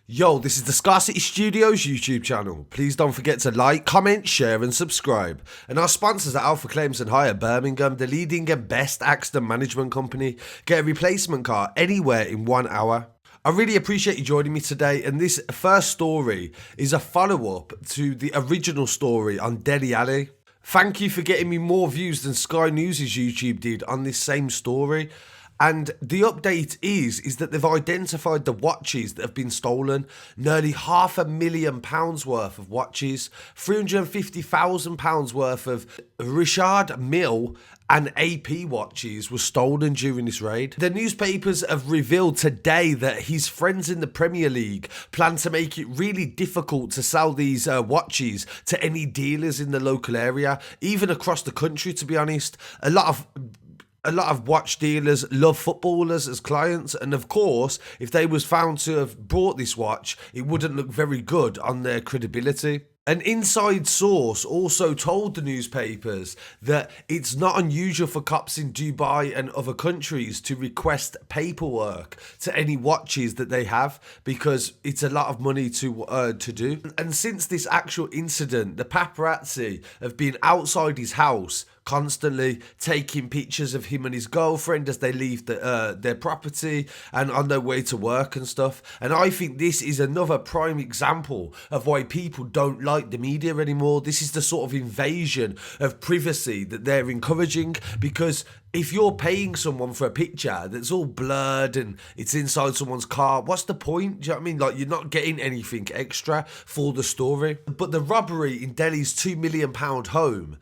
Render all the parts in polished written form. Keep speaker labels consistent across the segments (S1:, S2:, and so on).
S1: Yo, this is the Scarcity Studios YouTube channel. Please don't forget to like, comment, share and subscribe. And our sponsors are Alpha Claims and Hire Birmingham, the leading and best accident management company. Get a replacement car anywhere in 1 hour. I really appreciate you joining me today, and this first story is a follow-up to the original story on Dele. Thank you for getting me more views than Sky News' YouTube did on this same story. And the update is that they've identified the watches that have been stolen. Nearly £500,000 worth of watches, £350,000 worth of Richard Mille and AP watches were stolen during this raid. The newspapers have revealed today that his friends in the Premier League plan to make it really difficult to sell these watches to any dealers in the local area, even across the country, to be honest. A lot of watch dealers love footballers as clients, and of course, if they was found to have bought this watch, it wouldn't look very good on their credibility. An inside source also told the newspapers that it's not unusual for cops in Dubai and other countries to request paperwork to any watches that they have, because it's a lot of money to do. And since this actual incident, the paparazzi have been outside his house constantly taking pictures of him and his girlfriend as they leave their property and on their way to work and stuff. And I think this is another prime example of why people don't like the media anymore. This is the sort of invasion of privacy that they're encouraging, because if you're paying someone for a picture that's all blurred and it's inside someone's car, what's the point? Do you know what I mean? Like, you're not getting anything extra for the story. But the robbery in Dele's £2 million home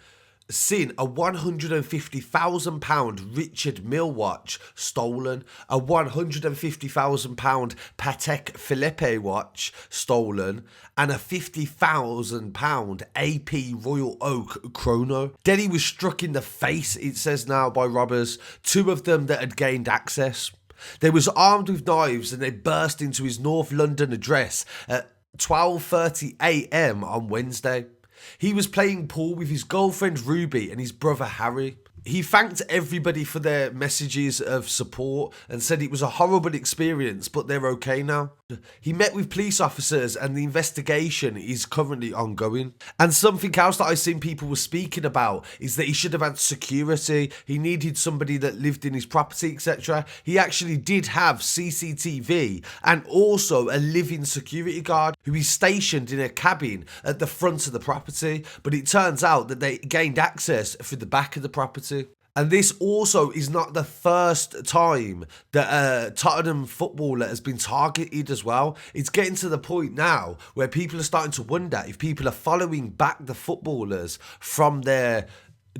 S1: seen a £150,000 Richard Mille watch stolen, a £150,000 Patek Philippe watch stolen, and a £50,000 AP Royal Oak chrono. Dele was struck in the face, it says now, by robbers, two of them that had gained access. They was armed with knives and they burst into his North London address at 12:30 AM on Wednesday. He was playing pool with his girlfriend Ruby and his brother Harry. He thanked everybody for their messages of support and said it was a horrible experience, but they're okay now. He met with police officers and the investigation is currently ongoing. And something else that I've seen people were speaking about is that he should have had security. He needed somebody that lived in his property, etc. He actually did have CCTV and also a living security guard who is stationed in a cabin at the front of the property. But it turns out that they gained access through the back of the property. And this also is not the first time that a Tottenham footballer has been targeted as well. It's getting to the point now where people are starting to wonder if people are following back the footballers from their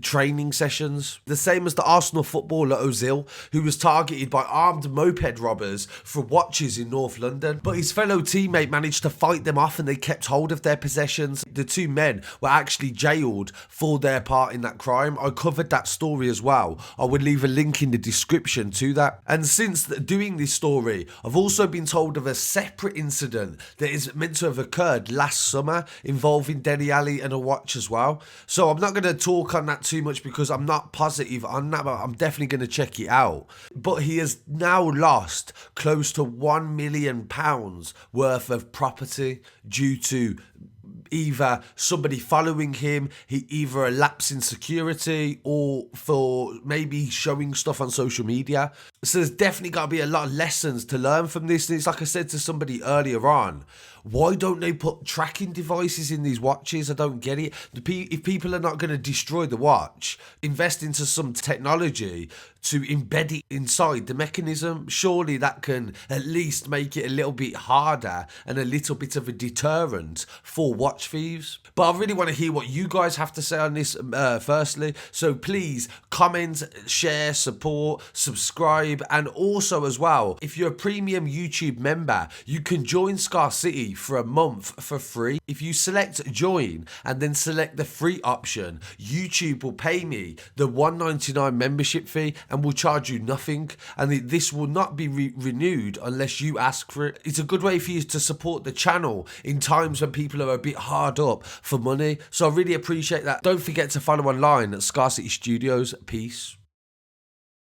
S1: training sessions. The same as the Arsenal footballer Ozil, who was targeted by armed moped robbers for watches in North London, but his fellow teammate managed to fight them off and they kept hold of their possessions. The two men were actually jailed for their part in that crime. I covered that story as well. I would leave a link in the description to that. And since doing this story, I've also been told of a separate incident that is meant to have occurred last summer involving Dele Alli and a watch as well. So I'm not going to talk on that too much because I'm not positive on that, but I'm definitely going to check it out. But he has now lost close to £1 million worth of property due to either somebody following him, either a lapse in security, or for maybe showing stuff on social media. So there's definitely got to be a lot of lessons to learn from this. And it's like I said to somebody earlier on, why don't they put tracking devices in these watches? I don't get it. If people are not going to destroy the watch, invest into some technology to embed it inside the mechanism. Surely that can at least make it a little bit harder and a little bit of a deterrent for watch thieves. But I really want to hear what you guys have to say on this firstly. So please comment, share, support, subscribe, and also as well, if you're a premium YouTube member, you can join Scarcity for a month for free. If you select join and then select the free option, YouTube will pay me the $1.99 membership fee and will charge you nothing, and this will not be renewed unless you ask for it. It's a good way for you to support the channel in times when people are a bit hard up for money, so I really appreciate that. Don't forget to follow online at Scarcity Studios. Peace.